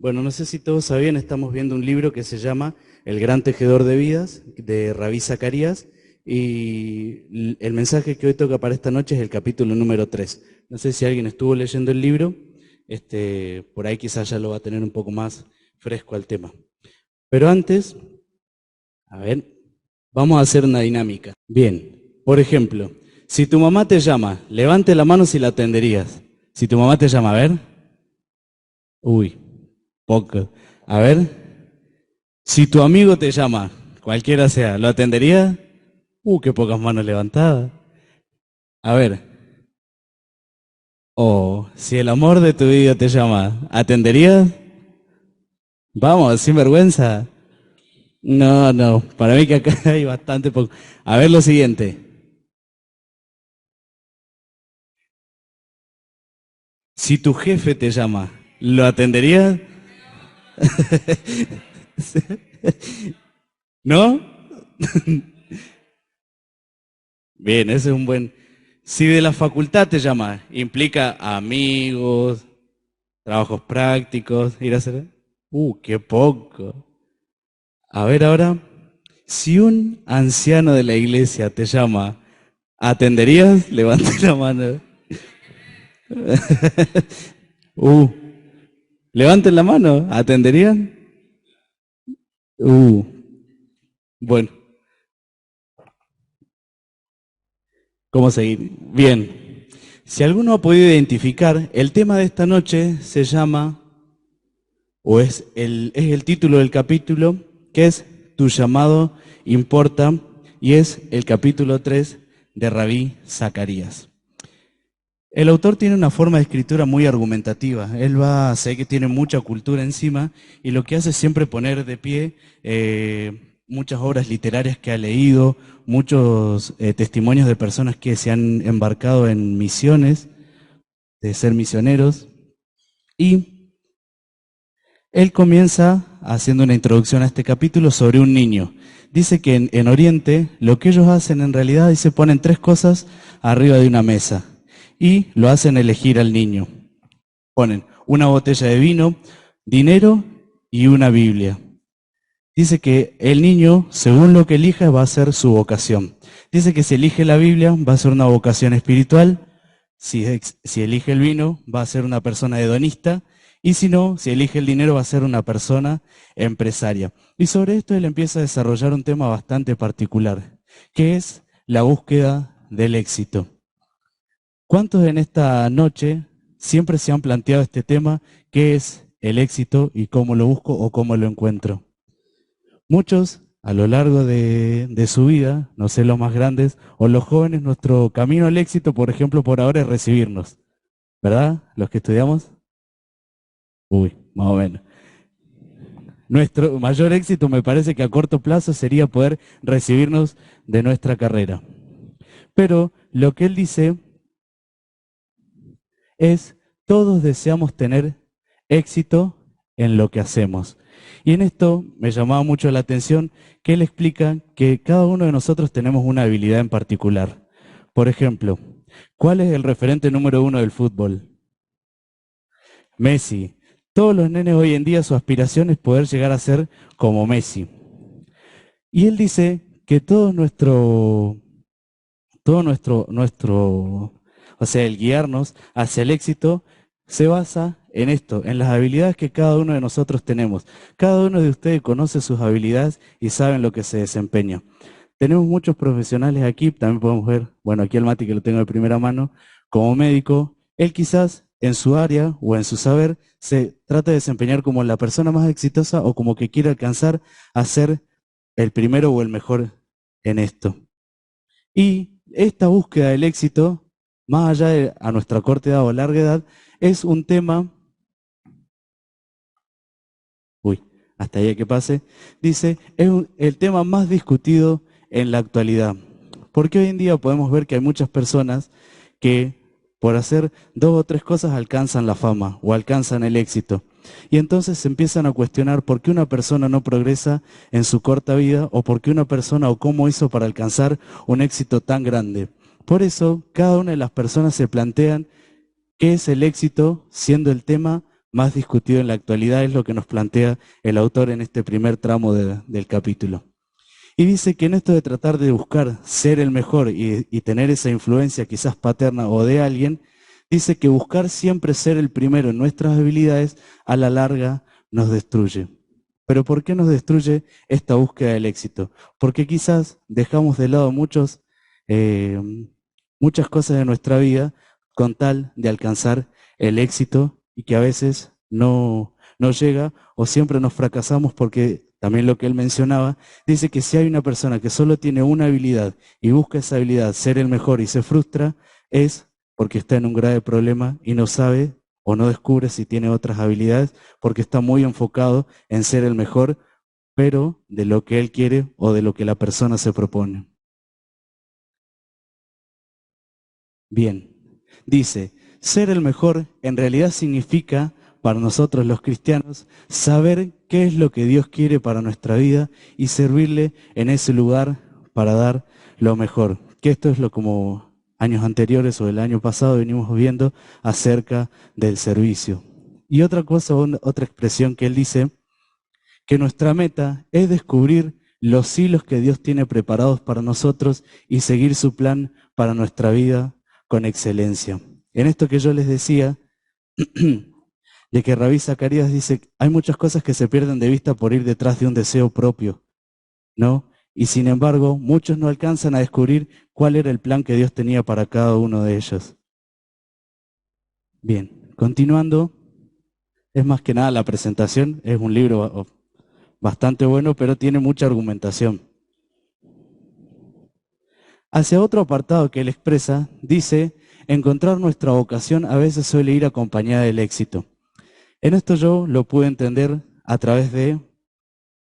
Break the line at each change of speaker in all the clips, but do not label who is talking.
Bueno, no sé si todos sabían, estamos viendo un libro que se llama El Gran Tejedor de Vidas, de Rabí Zacarías, y el mensaje que hoy toca para esta noche es el capítulo número 3. No sé si alguien estuvo leyendo el libro, por ahí quizás ya lo va a tener un poco más fresco al tema. Pero antes, a ver, vamos a hacer una dinámica. Bien, por ejemplo, si tu mamá te llama, levante la mano si la atenderías. Si tu mamá te llama, a ver. Uy, poco. A ver, si tu amigo te llama, cualquiera sea, ¿lo atenderías? Qué pocas manos levantadas. A ver, o si el amor de tu vida te llama, ¿atenderías? Vamos, sin vergüenza. No, no, para mí que acá hay bastante poco. A ver lo siguiente. Si tu jefe te llama, ¿lo atenderías? ¿No? Bien, ese es un buen. Si de la facultad te llama, implica amigos, trabajos prácticos, ir a hacer. Qué poco. A ver ahora, si un anciano de la iglesia te llama, ¿atenderías? Levante la mano. Uh, levanten la mano, ¿atenderían? Uh, bueno, ¿cómo seguir? Bien. Si alguno ha podido identificar, el tema de esta noche se llama, o es el título del capítulo, que es Tu llamado importa, y es el capítulo 3 de Rabí Zacarías. El autor tiene una forma de escritura muy argumentativa. Sé que tiene mucha cultura encima y lo que hace es siempre poner de pie muchas obras literarias que ha leído, muchos testimonios de personas que se han embarcado en misiones, de ser misioneros. Y él comienza haciendo una introducción a este capítulo sobre un niño. Dice que en Oriente lo que ellos hacen en realidad es se ponen tres cosas arriba de una mesa y lo hacen elegir al niño. Ponen una botella de vino, dinero y una Biblia. Dice que el niño, según lo que elija, va a ser su vocación. Dice que si elige la Biblia, va a ser una vocación espiritual. Si elige el vino, va a ser una persona hedonista. Y si no, si elige el dinero, va a ser una persona empresaria. Y sobre esto él empieza a desarrollar un tema bastante particular, que es la búsqueda del éxito. ¿Cuántos en esta noche siempre se han planteado este tema? ¿Qué es el éxito y cómo lo busco o cómo lo encuentro? Muchos, a lo largo de su vida, no sé, los más grandes o los jóvenes, nuestro camino al éxito, por ejemplo, por ahora es recibirnos, ¿verdad? Los que estudiamos. Más o menos. Nuestro mayor éxito me parece que a corto plazo sería poder recibirnos de nuestra carrera. Pero lo que él dice es, todos deseamos tener éxito en lo que hacemos. Y en esto me llamaba mucho la atención que él explica que cada uno de nosotros tenemos una habilidad en particular. Por ejemplo, ¿cuál es el referente número 1 del fútbol? Messi. Todos los nenes hoy en día su aspiración es poder llegar a ser como Messi. Y él dice que o sea, el guiarnos hacia el éxito se basa en esto, en las habilidades que cada uno de nosotros tenemos. Cada uno de ustedes conoce sus habilidades y saben lo que se desempeña. Tenemos muchos profesionales aquí, también podemos ver, bueno, aquí el Mati que lo tengo de primera mano, como médico, él quizás en su área o en su saber se trata de desempeñar como la persona más exitosa o como que quiere alcanzar a ser el primero o el mejor en esto. Y esta búsqueda del éxito, más allá de a nuestra corta edad o larga edad, es un tema, hasta ahí que pase, dice, el tema más discutido en la actualidad. Porque hoy en día podemos ver que hay muchas personas que por hacer 2 o 3 cosas alcanzan la fama o alcanzan el éxito. Y entonces se empiezan a cuestionar por qué una persona no progresa en su corta vida o por qué una persona o cómo hizo para alcanzar un éxito tan grande. Por eso, cada una de las personas se plantean qué es el éxito siendo el tema más discutido en la actualidad, es lo que nos plantea el autor en este primer tramo del capítulo. Y dice que en esto de tratar de buscar ser el mejor y tener esa influencia quizás paterna o de alguien, dice que buscar siempre ser el primero en nuestras habilidades a la larga nos destruye. Pero ¿por qué nos destruye esta búsqueda del éxito? Porque quizás dejamos de lado muchas cosas de nuestra vida con tal de alcanzar el éxito y que a veces no llega o siempre nos fracasamos porque también lo que él mencionaba, dice que si hay una persona que solo tiene una habilidad y busca esa habilidad, ser el mejor y se frustra, es porque está en un grave problema y no sabe o no descubre si tiene otras habilidades porque está muy enfocado en ser el mejor, pero de lo que él quiere o de lo que la persona se propone. Bien, dice, ser el mejor en realidad significa, para nosotros los cristianos, saber qué es lo que Dios quiere para nuestra vida y servirle en ese lugar para dar lo mejor. Que esto es lo como años anteriores o el año pasado venimos viendo acerca del servicio. Y otra cosa, otra expresión que él dice, que nuestra meta es descubrir los hilos que Dios tiene preparados para nosotros y seguir su plan para nuestra vida con excelencia. En esto que yo les decía, de que Rabí Zacarías dice, hay muchas cosas que se pierden de vista por ir detrás de un deseo propio, ¿no? Y sin embargo, muchos no alcanzan a descubrir cuál era el plan que Dios tenía para cada uno de ellos. Bien, continuando, es más que nada la presentación, es un libro bastante bueno, pero tiene mucha argumentación. Hacia otro apartado que él expresa, dice, encontrar nuestra vocación a veces suele ir acompañada del éxito. En esto yo lo pude entender a través de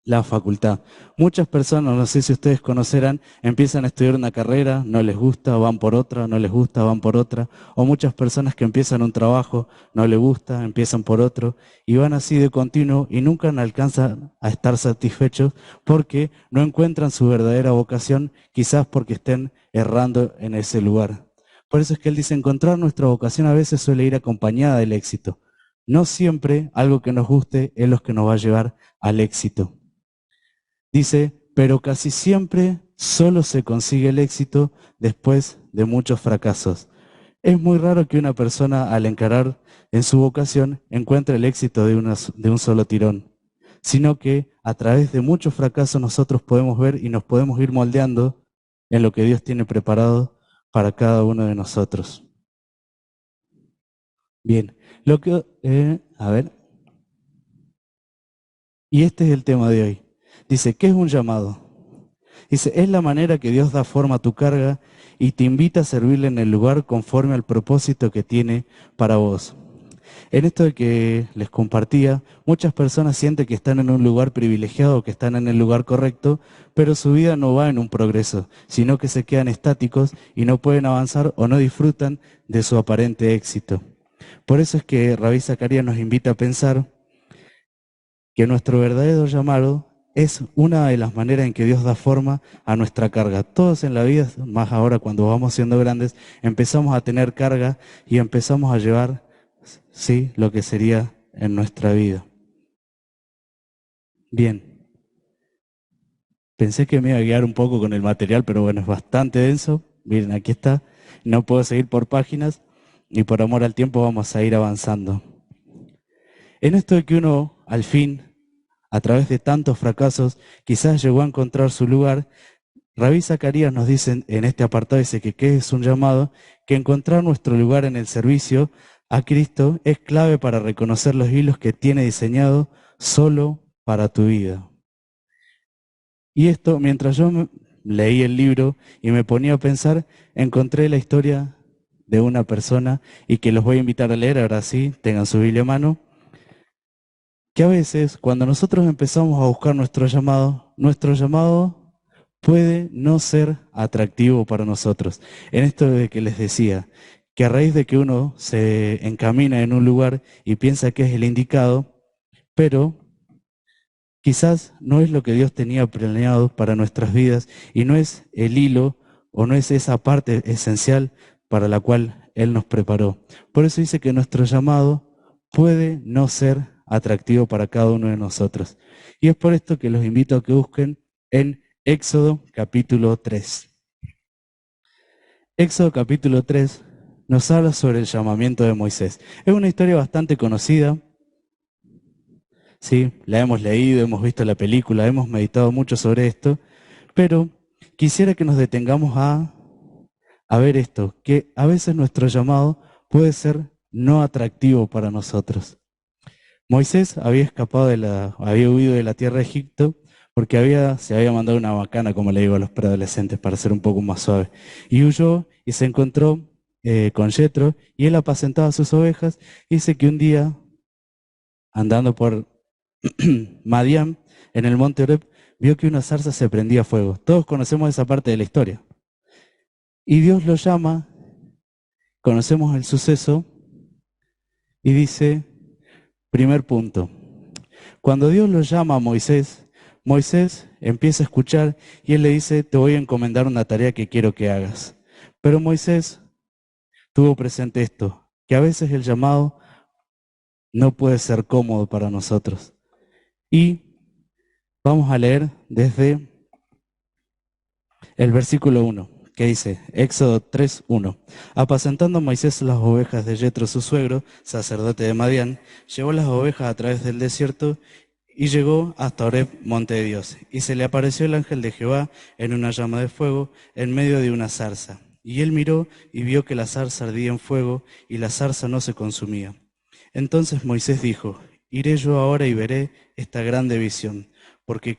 la facultad. Muchas personas, no sé si ustedes conocerán, empiezan a estudiar una carrera, no les gusta, van por otra, no les gusta, van por otra. O muchas personas que empiezan un trabajo, no les gusta, empiezan por otro. Y van así de continuo y nunca alcanzan a estar satisfechos porque no encuentran su verdadera vocación, quizás porque estén errando en ese lugar. Por eso es que él dice, encontrar nuestra vocación a veces suele ir acompañada del éxito. No siempre algo que nos guste es lo que nos va a llevar al éxito. Dice, pero casi siempre solo se consigue el éxito después de muchos fracasos. Es muy raro que una persona al encarar en su vocación encuentre el éxito de un solo tirón, sino que a través de muchos fracasos nosotros podemos ver y nos podemos ir moldeando en lo que Dios tiene preparado para cada uno de nosotros. Bien, y este es el tema de hoy. Dice, ¿qué es un llamado? Dice, es la manera que Dios da forma a tu carga y te invita a servirle en el lugar conforme al propósito que tiene para vos. En esto de que les compartía, muchas personas sienten que están en un lugar privilegiado, que están en el lugar correcto, pero su vida no va en un progreso, sino que se quedan estáticos y no pueden avanzar o no disfrutan de su aparente éxito. Por eso es que Rabí Zacarías nos invita a pensar que nuestro verdadero llamado es una de las maneras en que Dios da forma a nuestra carga. Todos en la vida, más ahora cuando vamos siendo grandes, empezamos a tener carga y empezamos a llevar, sí, lo que sería en nuestra vida. Bien, pensé que me iba a guiar un poco con el material, pero bueno, es bastante denso. Miren, aquí está. No puedo seguir por páginas y por amor al tiempo vamos a ir avanzando. En esto de que uno, al fin, a través de tantos fracasos, quizás llegó a encontrar su lugar, Rabí Zacarías nos dice en este apartado, dice que ¿qué es un llamado? Que encontrar nuestro lugar en el servicio a Cristo es clave para reconocer los hilos que tiene diseñado solo para tu vida. Y esto, mientras yo leí el libro y me ponía a pensar, encontré la historia de una persona y que los voy a invitar a leer, ahora sí, tengan su Biblia a mano, que a veces cuando nosotros empezamos a buscar nuestro llamado puede no ser atractivo para nosotros. En esto de que les decía, que a raíz de que uno se encamina en un lugar y piensa que es el indicado, pero quizás no es lo que Dios tenía planeado para nuestras vidas y no es el hilo o no es esa parte esencial para la cual Él nos preparó. Por eso dice que nuestro llamado puede no ser atractivo para cada uno de nosotros. Y es por esto que los invito a que busquen en Éxodo capítulo 3. Éxodo capítulo 3 nos habla sobre el llamamiento de Moisés. Es una historia bastante conocida, ¿sí? La hemos leído, hemos visto la película, hemos meditado mucho sobre esto, pero quisiera que nos detengamos a ver esto, que a veces nuestro llamado puede ser no atractivo para nosotros. Moisés había había huido de la tierra de Egipto porque se había mandado una bacana, como le digo a los preadolescentes, para ser un poco más suave. Y huyó y se encontró con Yetro, y él apacentaba sus ovejas, y dice que un día, andando por Madián, en el monte Oreb, vio que una zarza se prendía a fuego. Todos conocemos esa parte de la historia. Y Dios lo llama, conocemos el suceso, y dice, primer punto, cuando Dios lo llama a Moisés, Moisés empieza a escuchar y él le dice, te voy a encomendar una tarea que quiero que hagas. Pero Moisés tuvo presente esto, que a veces el llamado no puede ser cómodo para nosotros. Y vamos a leer desde el versículo 1, que dice, Éxodo 3:1. Apacentando Moisés las ovejas de Yetro, su suegro, sacerdote de Madián, llevó las ovejas a través del desierto y llegó hasta Oreb, monte de Dios. Y se le apareció el ángel de Jehová en una llama de fuego en medio de una zarza. Y él miró y vio que la zarza ardía en fuego y la zarza no se consumía. Entonces Moisés dijo, iré yo ahora y veré esta grande visión, porque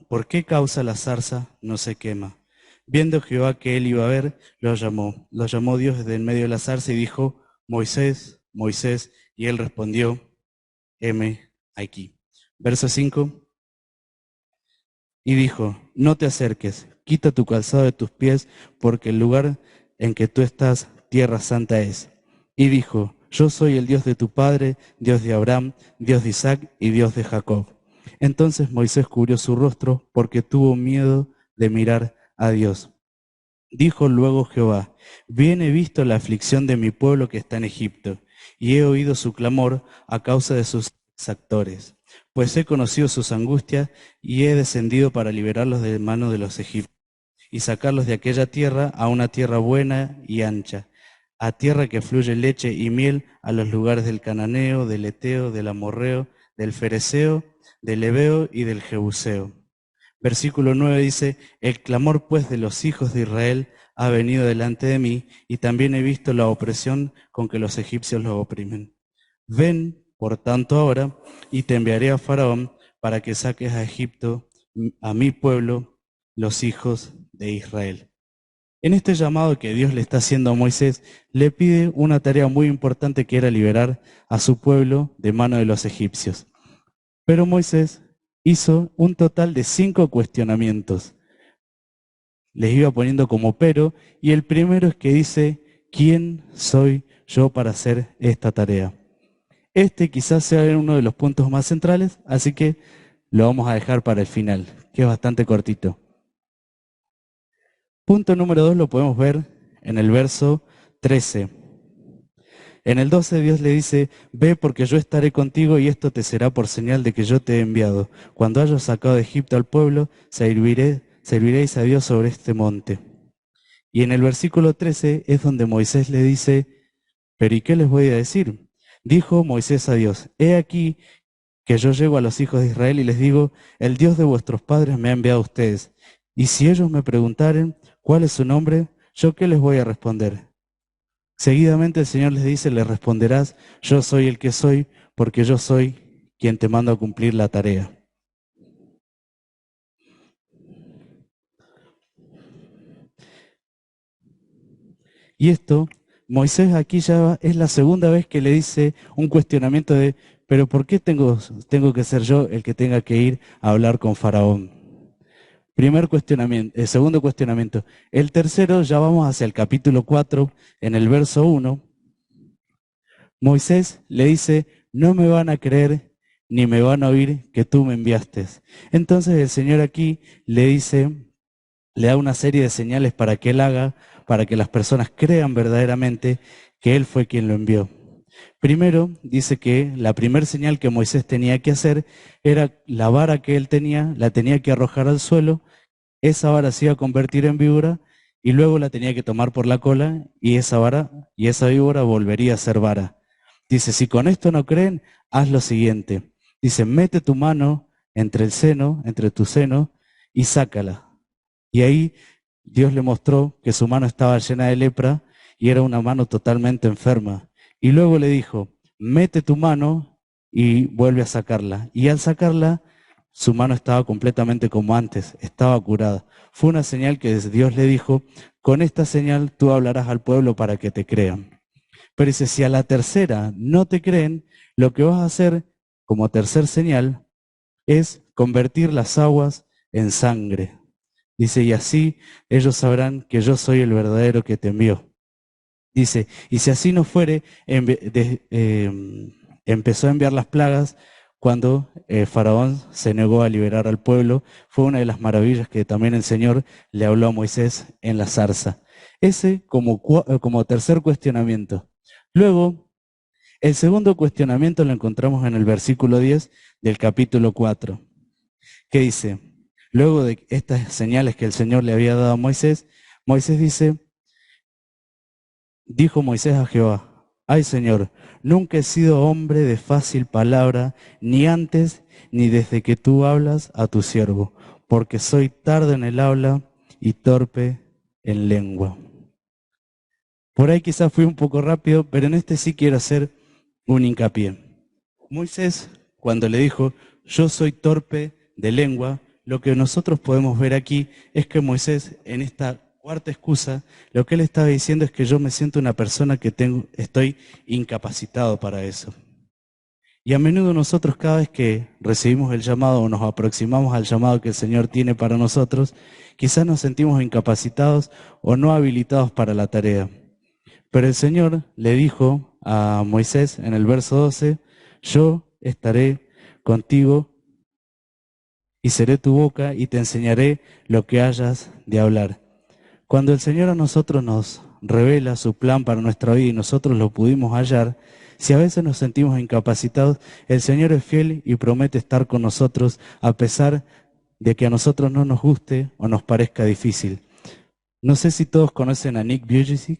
¿por qué causa la zarza no se quema? Viendo Jehová que él iba a ver, lo llamó Dios desde en medio de la zarza y dijo, Moisés, Moisés, y él respondió, heme aquí. Verso 5, y dijo, no te acerques, quita tu calzado de tus pies, porque el lugar en que tú estás, tierra santa es. Y dijo, yo soy el Dios de tu padre, Dios de Abraham, Dios de Isaac y Dios de Jacob. Entonces Moisés cubrió su rostro, porque tuvo miedo de mirar a Dios. Dijo luego Jehová, bien he visto la aflicción de mi pueblo que está en Egipto, y he oído su clamor a causa de sus exactores, pues he conocido sus angustias y he descendido para liberarlos de mano de los egipcios y sacarlos de aquella tierra a una tierra buena y ancha, a tierra que fluye leche y miel, a los lugares del cananeo, del eteo, del amorreo, del fereceo, del heveo y del jebuseo. Versículo 9 dice, el clamor pues de los hijos de Israel ha venido delante de mí, y también he visto la opresión con que los egipcios los oprimen. Ven, por tanto, ahora, y te enviaré a Faraón para que saques a Egipto, a mi pueblo, los hijos de Israel. En este llamado que Dios le está haciendo a Moisés, le pide una tarea muy importante, que era liberar a su pueblo de mano de los egipcios. Pero Moisés hizo un total de 5 cuestionamientos. Les iba poniendo como pero, y el primero es que dice, ¿quién soy yo para hacer esta tarea? Este quizás sea uno de los puntos más centrales, así que lo vamos a dejar para el final, que es bastante cortito. Punto número 2 lo podemos ver en el verso 13. En el 12 Dios le dice, ve porque yo estaré contigo y esto te será por señal de que yo te he enviado. Cuando hayas sacado de Egipto al pueblo, serviréis a Dios sobre este monte. Y en el versículo 13 es donde Moisés le dice, pero ¿y qué les voy a decir? Dijo Moisés a Dios, he aquí que yo llego a los hijos de Israel y les digo, el Dios de vuestros padres me ha enviado a ustedes. Y si ellos me preguntaren, ¿cuál es su nombre? ¿Yo qué les voy a responder? Seguidamente el Señor les dice, les responderás, yo soy el que soy, porque yo soy quien te mando a cumplir la tarea. Y esto, Moisés aquí ya es la segunda vez que le dice un cuestionamiento de, pero ¿por qué tengo que ser yo el que tenga que ir a hablar con Faraón? Primer cuestionamiento, el segundo cuestionamiento. El tercero, ya vamos hacia el capítulo 4, en el verso 1. Moisés le dice, no me van a creer ni me van a oír que tú me enviaste. Entonces el Señor aquí le dice, le da una serie de señales para que él haga, para que las personas crean verdaderamente que él fue quien lo envió. Primero, dice que la primera señal que Moisés tenía que hacer era la vara que él tenía, la tenía que arrojar al suelo, esa vara se iba a convertir en víbora y luego la tenía que tomar por la cola y esa vara y esa víbora volvería a ser vara. Dice, si con esto no creen, haz lo siguiente. Dice, mete tu mano entre el seno, entre tu seno, y sácala. Y ahí Dios le mostró que su mano estaba llena de lepra y era una mano totalmente enferma. Y luego le dijo, mete tu mano y vuelve a sacarla. Y al sacarla, su mano estaba completamente como antes, estaba curada. Fue una señal que Dios le dijo, con esta señal tú hablarás al pueblo para que te crean. Pero dice, si a la tercera no te creen, lo que vas a hacer como tercer señal es convertir las aguas en sangre. Dice, y así ellos sabrán que yo soy el verdadero que te envió. Dice, y si así no fuere, empezó a enviar las plagas cuando Faraón se negó a liberar al pueblo. Fue una de las maravillas que también el Señor le habló a Moisés en la zarza. Ese como tercer cuestionamiento. Luego, el segundo cuestionamiento lo encontramos en el versículo 10 del capítulo 4, que dice, luego de estas señales que el Señor le había dado a Moisés, Moisés dice, dijo Moisés a Jehová, ay Señor, nunca he sido hombre de fácil palabra, ni antes ni desde que tú hablas a tu siervo, porque soy tardo en el habla y torpe en lengua. Por ahí quizás fui un poco rápido, pero en este sí quiero hacer un hincapié. Moisés, cuando le dijo, yo soy torpe de lengua, lo que nosotros podemos ver aquí es que Moisés, en esta cuarta excusa, lo que él estaba diciendo es que yo me siento una persona que estoy incapacitado para eso. Y a menudo nosotros cada vez que recibimos el llamado o nos aproximamos al llamado que el Señor tiene para nosotros, quizás nos sentimos incapacitados o no habilitados para la tarea. Pero el Señor le dijo a Moisés en el verso 12, yo estaré contigo y seré tu boca y te enseñaré lo que hayas de hablar. Cuando el Señor a nosotros nos revela su plan para nuestra vida y nosotros lo pudimos hallar, si a veces nos sentimos incapacitados, el Señor es fiel y promete estar con nosotros a pesar de que a nosotros no nos guste o nos parezca difícil. No sé si todos conocen a Nick Vujicic.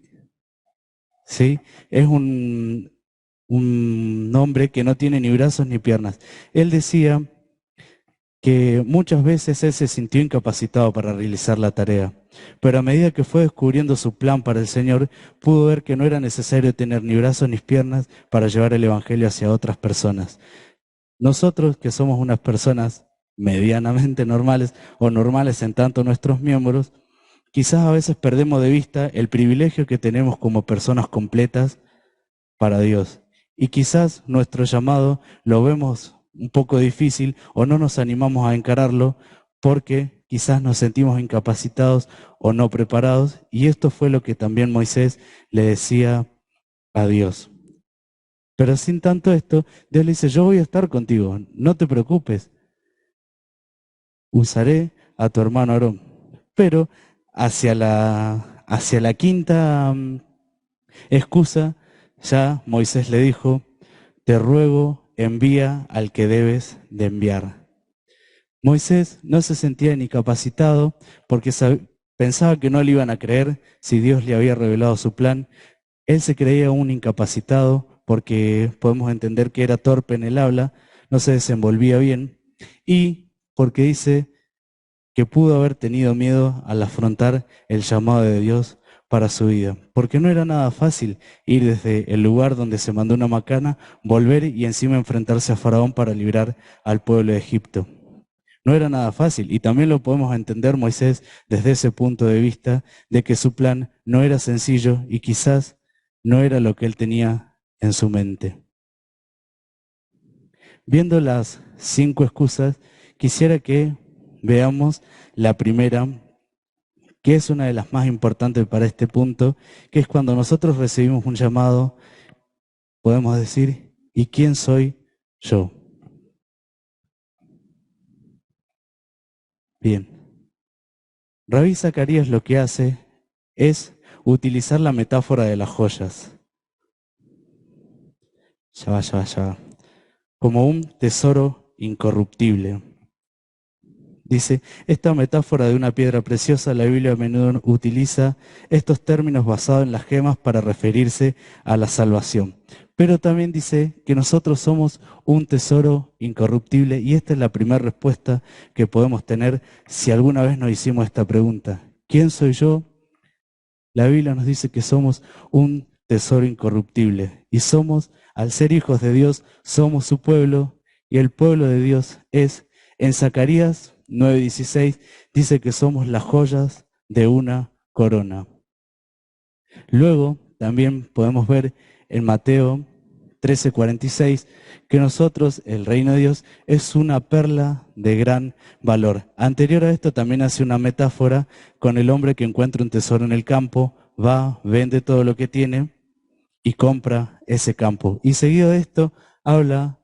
¿Sí? Es un hombre que no tiene ni brazos ni piernas. Él decía que muchas veces él se sintió incapacitado para realizar la tarea, pero a medida que fue descubriendo su plan para el Señor, pudo ver que no era necesario tener ni brazos ni piernas para llevar el Evangelio hacia otras personas. Nosotros, que somos unas personas medianamente normales o normales en tanto nuestros miembros, quizás a veces perdemos de vista el privilegio que tenemos como personas completas para Dios. Y quizás nuestro llamado lo vemos un poco difícil o no nos animamos a encararlo porque quizás nos sentimos incapacitados o no preparados. Y esto fue lo que también Moisés le decía a Dios. Pero sin tanto esto, Dios le dice, yo voy a estar contigo, no te preocupes, usaré a tu hermano Aarón. Pero hacia la quinta excusa, ya Moisés le dijo, te ruego, envía al que debes de enviar. Moisés no se sentía ni capacitado porque pensaba que no le iban a creer si Dios le había revelado su plan. Él se creía un incapacitado porque podemos entender que era torpe en el habla, no se desenvolvía bien y porque dice que pudo haber tenido miedo al afrontar el llamado de Dios para su vida, porque no era nada fácil ir desde el lugar donde se mandó una macana, volver y encima enfrentarse a Faraón para librar al pueblo de Egipto. No era nada fácil y también lo podemos entender Moisés desde ese punto de vista de que su plan no era sencillo y quizás no era lo que él tenía en su mente. Viendo las 5 excusas, quisiera que veamos la primera, que es una de las más importantes para este punto, que es cuando nosotros recibimos un llamado, podemos decir, ¿y quién soy yo? Bien, Rabí Zacarías lo que hace es utilizar la metáfora de las joyas. ya va. Como un tesoro incorruptible. Dice, esta metáfora de una piedra preciosa, la Biblia a menudo utiliza estos términos basados en las gemas para referirse a la salvación. Pero también dice que nosotros somos un tesoro incorruptible y esta es la primera respuesta que podemos tener si alguna vez nos hicimos esta pregunta. ¿Quién soy yo? La Biblia nos dice que somos un tesoro incorruptible y somos, al ser hijos de Dios, somos su pueblo y el pueblo de Dios es, en Zacarías 9:16, dice que somos las joyas de una corona. Luego también podemos ver en Mateo 13:46 que nosotros, el reino de Dios, es una perla de gran valor. Anterior a esto también hace una metáfora con el hombre que encuentra un tesoro en el campo, va, vende todo lo que tiene y compra ese campo. Y seguido de esto habla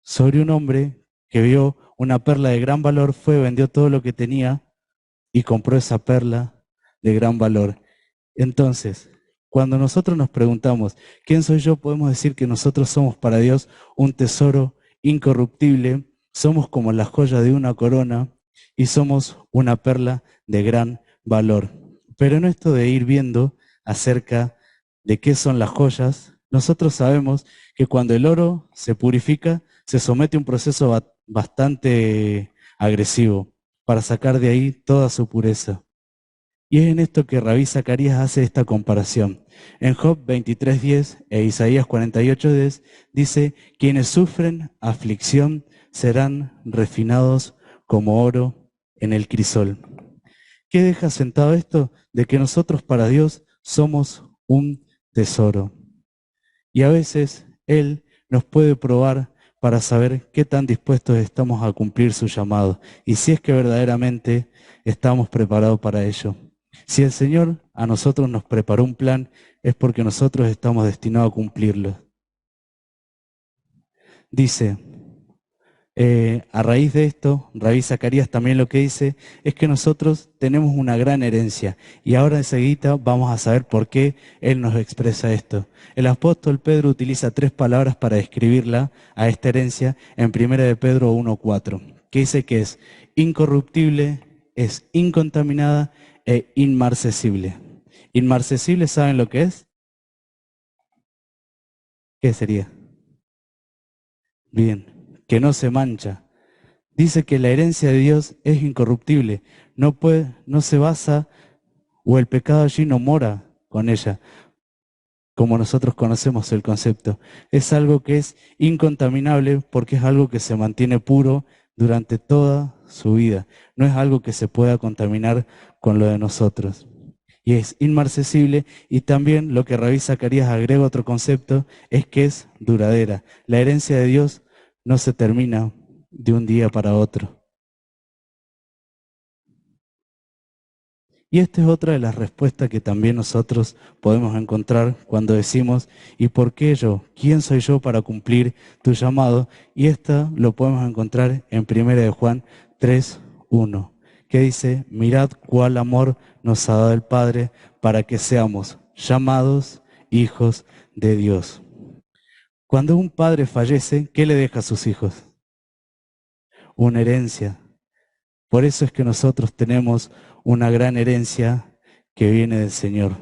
sobre un hombre que vio una perla de gran valor, fue, vendió todo lo que tenía y compró esa perla de gran valor. Entonces, cuando nosotros nos preguntamos, ¿quién soy yo? Podemos decir que nosotros somos para Dios un tesoro incorruptible, somos como la joya de una corona y somos una perla de gran valor. Pero en esto de ir viendo acerca de qué son las joyas, nosotros sabemos que cuando el oro se purifica, se somete a un proceso bastante agresivo para sacar de ahí toda su pureza. Y es en esto que Rabí Zacarías hace esta comparación. En Job 23:10 e Isaías 48:10 dice, quienes sufren aflicción serán refinados como oro en el crisol. ¿Qué deja sentado esto? De que nosotros para Dios somos un tesoro. Y a veces Él nos puede probar para saber qué tan dispuestos estamos a cumplir su llamado y si es que verdaderamente estamos preparados para ello. Si el Señor a nosotros nos preparó un plan, es porque nosotros estamos destinados a cumplirlo. Dice, a raíz de esto, Rabí Zacarías también lo que dice es que nosotros tenemos una gran herencia y ahora enseguida vamos a saber por qué él nos expresa esto. El apóstol Pedro utiliza 3 palabras para describirla a esta herencia en 1 de Pedro 1:4, que dice que es incorruptible, es incontaminada e inmarcesible. Inmarcesible, ¿saben lo que es? ¿Qué sería? Bien, que no se mancha. Dice que la herencia de Dios es incorruptible, no se basa o el pecado allí no mora con ella, como nosotros conocemos el concepto. Es algo que es incontaminable porque es algo que se mantiene puro durante toda su vida. No es algo que se pueda contaminar con lo de nosotros. Y es inmarcesible y también lo que Rabí Zacarías agrega otro concepto es que es duradera. La herencia de Dios no se termina de un día para otro. Y esta es otra de las respuestas que también nosotros podemos encontrar cuando decimos, ¿y por qué yo? ¿Quién soy yo para cumplir tu llamado? Y esta lo podemos encontrar en 1 de Juan 3:1, que dice, mirad cuál amor nos ha dado el Padre para que seamos llamados hijos de Dios. Cuando un padre fallece, ¿qué le deja a sus hijos? Una herencia. Por eso es que nosotros tenemos una gran herencia que viene del Señor.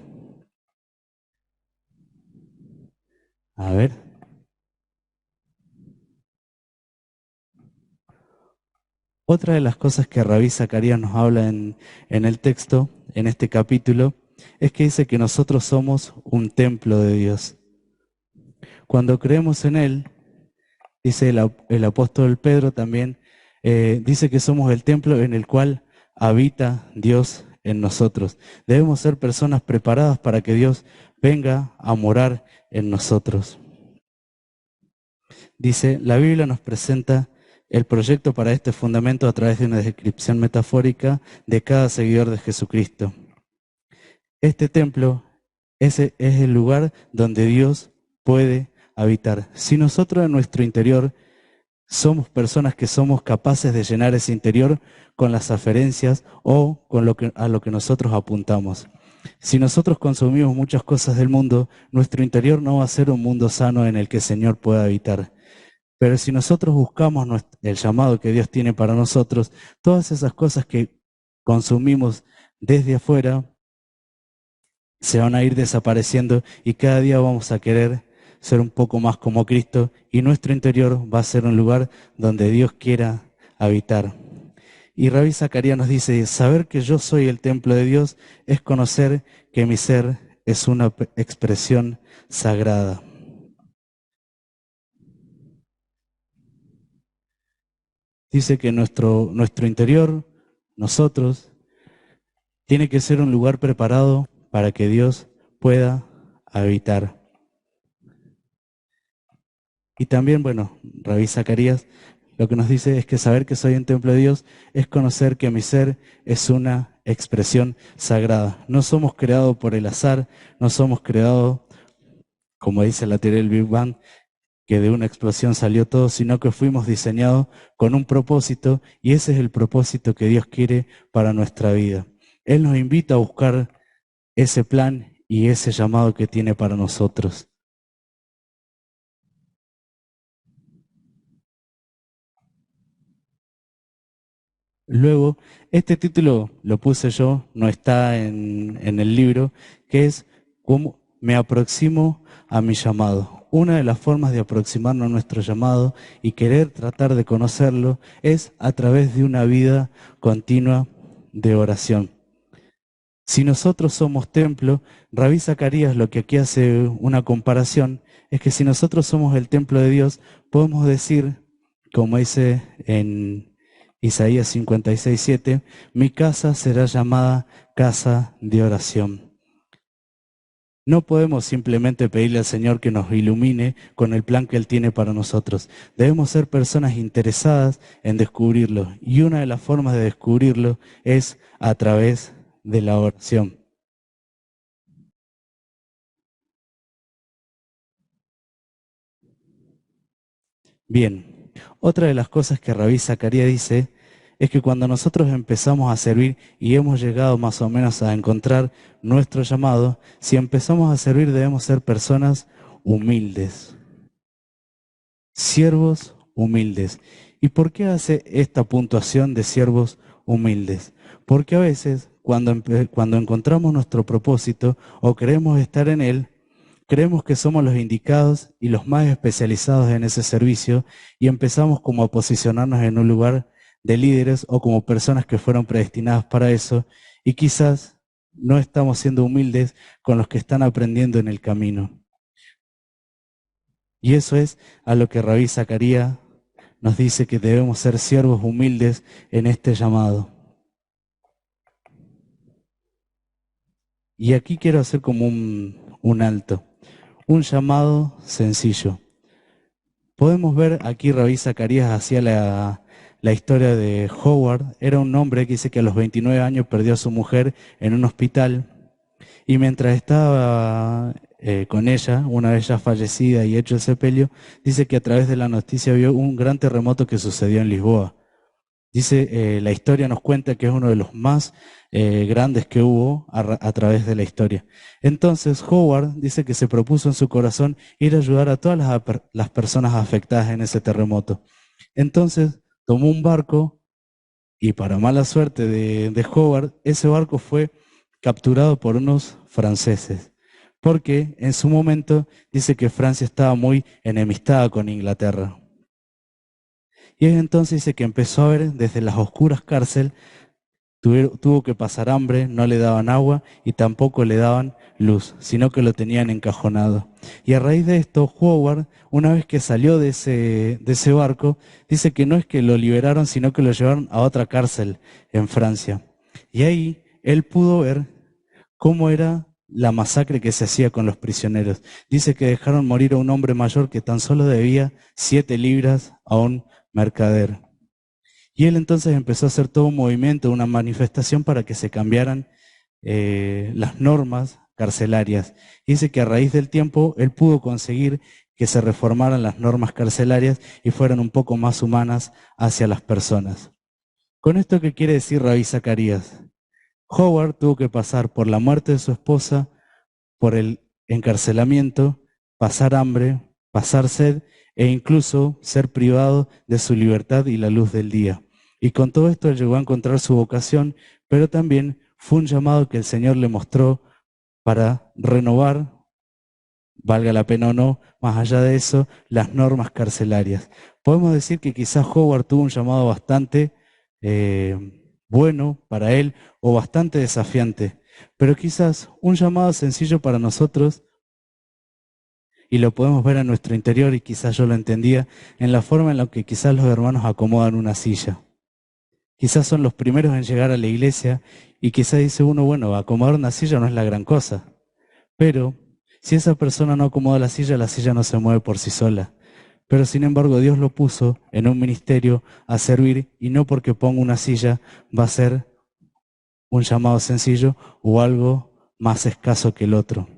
A ver. Otra de las cosas que Rabí Zacarías nos habla en el texto, en este capítulo, es que dice que nosotros somos un templo de Dios. Cuando creemos en Él, dice el apóstol Pedro también, dice que somos el templo en el cual habita Dios en nosotros. Debemos ser personas preparadas para que Dios venga a morar en nosotros. Dice, la Biblia nos presenta el proyecto para este fundamento a través de una descripción metafórica de cada seguidor de Jesucristo. Este templo es el lugar donde Dios puede habitar. Si nosotros en nuestro interior somos personas que somos capaces de llenar ese interior con las aferencias o con a lo que nosotros apuntamos. Si nosotros consumimos muchas cosas del mundo, nuestro interior no va a ser un mundo sano en el que el Señor pueda habitar. Pero si nosotros buscamos el llamado que Dios tiene para nosotros, todas esas cosas que consumimos desde afuera se van a ir desapareciendo y cada día vamos a querer ser un poco más como Cristo y nuestro interior va a ser un lugar donde Dios quiera habitar. Y Rabí Zacarías nos dice, saber que yo soy el templo de Dios es conocer que mi ser es una expresión sagrada. Dice que nuestro interior, nosotros, tiene que ser un lugar preparado para que Dios pueda habitar. Y también, bueno, Rabí Zacarías lo que nos dice es que saber que soy un templo de Dios es conocer que mi ser es una expresión sagrada. No somos creados por el azar, no somos creados, como dice la teoría del Big Bang, que de una explosión salió todo, sino que fuimos diseñados con un propósito y ese es el propósito que Dios quiere para nuestra vida. Él nos invita a buscar ese plan y ese llamado que tiene para nosotros. Luego, este título lo puse yo, no está en el libro, que es ¿Cómo me aproximo a mi llamado? Una de las formas de aproximarnos a nuestro llamado y querer tratar de conocerlo es a través de una vida continua de oración. Si nosotros somos templo, Rabí Zacarías lo que aquí hace una comparación es que si nosotros somos el templo de Dios, podemos decir, como dice en Isaías 56:7, mi casa será llamada casa de oración. No podemos simplemente pedirle al Señor que nos ilumine con el plan que Él tiene para nosotros. Debemos ser personas interesadas en descubrirlo. Y una de las formas de descubrirlo es a través de la oración. Bien, otra de las cosas que Rabí Zacarías dice es que cuando nosotros empezamos a servir y hemos llegado más o menos a encontrar nuestro llamado, si empezamos a servir debemos ser personas humildes, siervos humildes. ¿Y por qué hace esta puntuación de siervos humildes? Porque a veces cuando encontramos nuestro propósito o queremos estar en él, creemos que somos los indicados y los más especializados en ese servicio y empezamos como a posicionarnos en un lugar de líderes o como personas que fueron predestinadas para eso y quizás no estamos siendo humildes con los que están aprendiendo en el camino. Y eso es a lo que Rabí Zacarías nos dice que debemos ser siervos humildes en este llamado. Y aquí quiero hacer como un alto, un llamado sencillo. Podemos ver aquí Rabí Zacarías hacía la historia de Howard. Era un hombre que dice que a los 29 años perdió a su mujer en un hospital y mientras estaba con ella, una vez ya fallecida y hecho el sepelio, dice que a través de la noticia vio un gran terremoto que sucedió en Lisboa. Dice, la historia nos cuenta que es uno de los más grandes que hubo a través de la historia. Entonces, Howard dice que se propuso en su corazón ir a ayudar a todas las personas afectadas en ese terremoto. Entonces, tomó un barco y para mala suerte de Howard, ese barco fue capturado por unos franceses. Porque en su momento dice que Francia estaba muy enemistada con Inglaterra. Y es entonces dice que empezó a ver desde las oscuras cárceles, tuvo que pasar hambre, no le daban agua y tampoco le daban luz, sino que lo tenían encajonado. Y a raíz de esto, Howard, una vez que salió de ese barco, dice que no es que lo liberaron, sino que lo llevaron a otra cárcel en Francia. Y ahí él pudo ver cómo era la masacre que se hacía con los prisioneros. Dice que dejaron morir a un hombre mayor que tan solo debía 7 libras a un mercader. Y él entonces empezó a hacer todo un movimiento, una manifestación para que se cambiaran las normas carcelarias. Y dice que a raíz del tiempo él pudo conseguir que se reformaran las normas carcelarias y fueran un poco más humanas hacia las personas. ¿Con esto qué quiere decir Rabí Zacarías? Howard tuvo que pasar por la muerte de su esposa, por el encarcelamiento, pasar hambre, pasar sed e incluso ser privado de su libertad y la luz del día. Y con todo esto él llegó a encontrar su vocación, pero también fue un llamado que el Señor le mostró para renovar, valga la pena o no, más allá de eso, las normas carcelarias. Podemos decir que quizás Howard tuvo un llamado bastante bueno para él o bastante desafiante, pero quizás un llamado sencillo para nosotros, y lo podemos ver en nuestro interior, y quizás yo lo entendía, en la forma en la que quizás los hermanos acomodan una silla. Quizás son los primeros en llegar a la iglesia y quizás dice uno, bueno, acomodar una silla no es la gran cosa. Pero si esa persona no acomoda la silla no se mueve por sí sola. Pero sin embargo Dios lo puso en un ministerio a servir, y no porque ponga una silla va a ser un llamado sencillo o algo más escaso que el otro.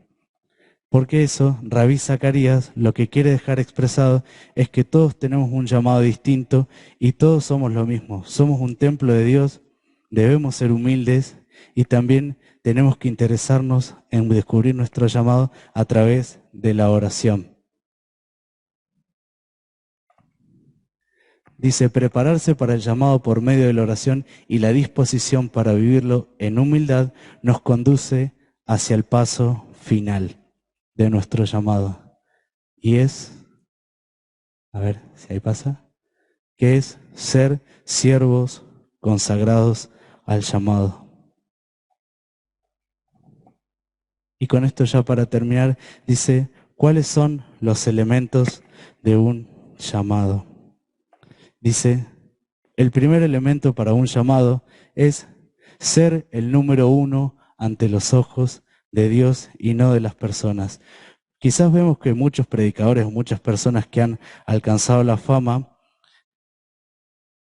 Porque eso, Rabí Zacarías lo que quiere dejar expresado es que todos tenemos un llamado distinto y todos somos lo mismo. Somos un templo de Dios, debemos ser humildes y también tenemos que interesarnos en descubrir nuestro llamado a través de la oración. Dice, prepararse para el llamado por medio de la oración y la disposición para vivirlo en humildad nos conduce hacia el paso final de nuestro llamado. Y es, a ver si ahí pasa, que es ser siervos consagrados al llamado. Y con esto ya para terminar, dice, ¿cuáles son los elementos de un llamado? Dice, el primer elemento para un llamado es ser el número uno ante los ojos de Dios y no de las personas. Quizás vemos que muchos predicadores o muchas personas que han alcanzado la fama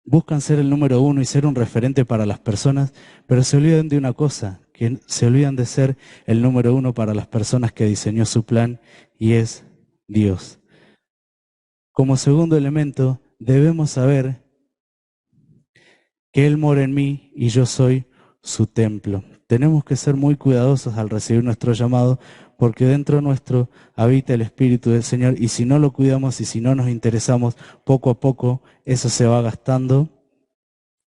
buscan ser el número uno y ser un referente para las personas, pero se olvidan de una cosa, que se olvidan de ser el número uno para las personas que diseñó su plan, y es Dios. Como segundo elemento, debemos saber que Él mora en mí y yo soy su templo. Tenemos que ser muy cuidadosos al recibir nuestro llamado, porque dentro nuestro habita el Espíritu del Señor, y si no lo cuidamos y si no nos interesamos, poco a poco eso se va gastando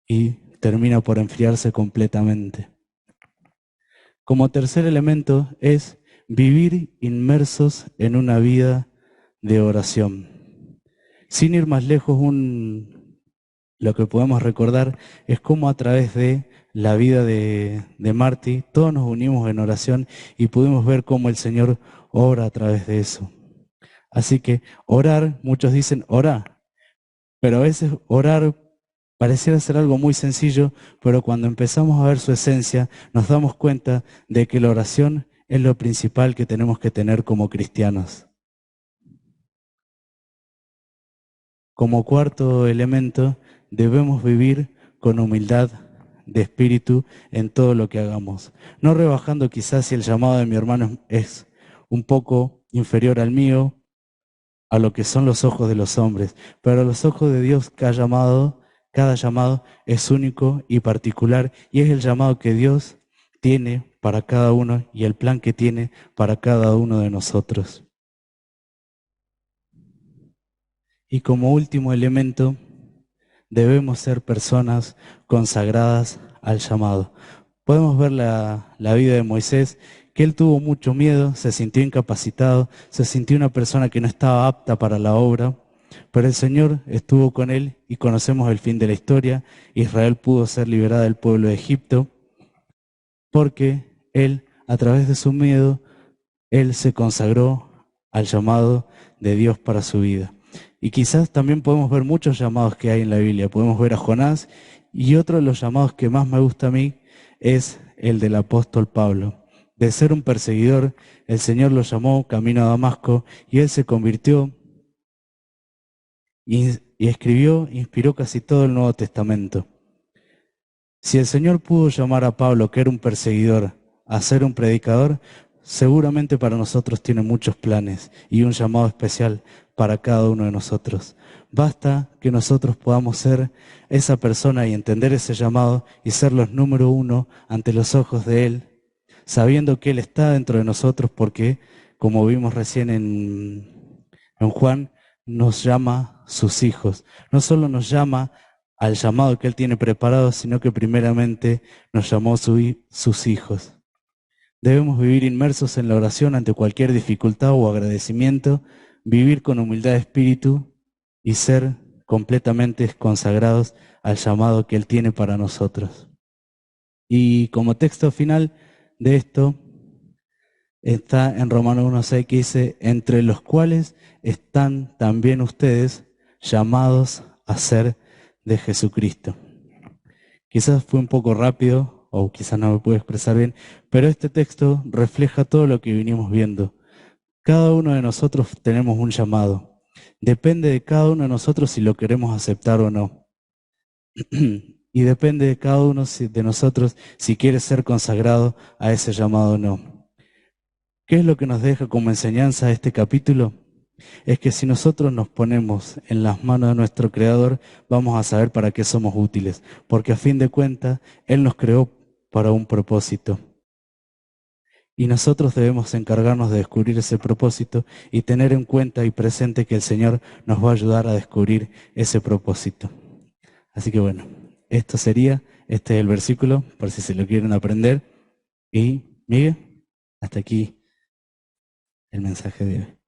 y termina por enfriarse completamente. Como tercer elemento es vivir inmersos en una vida de oración. Sin ir más lejos, lo que podemos recordar es cómo a través de la vida de Marty todos nos unimos en oración y pudimos ver cómo el Señor obra a través de eso. Así que orar, muchos dicen orar, pero a veces orar pareciera ser algo muy sencillo, pero cuando empezamos a ver su esencia nos damos cuenta de que la oración es lo principal que tenemos que tener como cristianos. Como cuarto elemento, debemos vivir con humildad de espíritu en todo lo que hagamos. No rebajando quizás si el llamado de mi hermano es un poco inferior al mío, a lo que son los ojos de los hombres, pero a los ojos de Dios cada llamado es único y particular, y es el llamado que Dios tiene para cada uno y el plan que tiene para cada uno de nosotros. Y como último elemento, debemos ser personas consagradas al llamado. Podemos ver la vida de Moisés, que él tuvo mucho miedo, se sintió incapacitado, se sintió una persona que no estaba apta para la obra, pero el Señor estuvo con él y conocemos el fin de la historia. Israel pudo ser liberada del pueblo de Egipto porque él, a través de su miedo, él se consagró al llamado de Dios para su vida. Y quizás también podemos ver muchos llamados que hay en la Biblia. Podemos ver a Jonás, y otro de los llamados que más me gusta a mí es el del apóstol Pablo. De ser un perseguidor, el Señor lo llamó camino a Damasco y él se convirtió y escribió, inspiró casi todo el Nuevo Testamento. Si el Señor pudo llamar a Pablo, que era un perseguidor, a ser un predicador, seguramente para nosotros tiene muchos planes y un llamado especial para cada uno de nosotros. Basta que nosotros podamos ser esa persona y entender ese llamado y ser los número uno ante los ojos de Él, sabiendo que Él está dentro de nosotros porque, como vimos recién en Juan, nos llama sus hijos. No solo nos llama al llamado que Él tiene preparado, sino que primeramente nos llamó sus hijos. Debemos vivir inmersos en la oración ante cualquier dificultad o agradecimiento, vivir con humildad de espíritu y ser completamente consagrados al llamado que Él tiene para nosotros. Y como texto final de esto está en Romanos 1:6 que dice, entre los cuales están también ustedes llamados a ser de Jesucristo. Quizás fue un poco rápido o quizás no me puedo expresar bien, pero este texto refleja todo lo que vinimos viendo. Cada uno de nosotros tenemos un llamado. Depende de cada uno de nosotros si lo queremos aceptar o no. Y depende de cada uno de nosotros si quiere ser consagrado a ese llamado o no. ¿Qué es lo que nos deja como enseñanza este capítulo? Es que si nosotros nos ponemos en las manos de nuestro Creador, vamos a saber para qué somos útiles, porque a fin de cuentas, Él nos creó para un propósito. Y nosotros debemos encargarnos de descubrir ese propósito y tener en cuenta y presente que el Señor nos va a ayudar a descubrir ese propósito. Así que bueno, este es el versículo, por si se lo quieren aprender. Y, Miguel, hasta aquí el mensaje de hoy.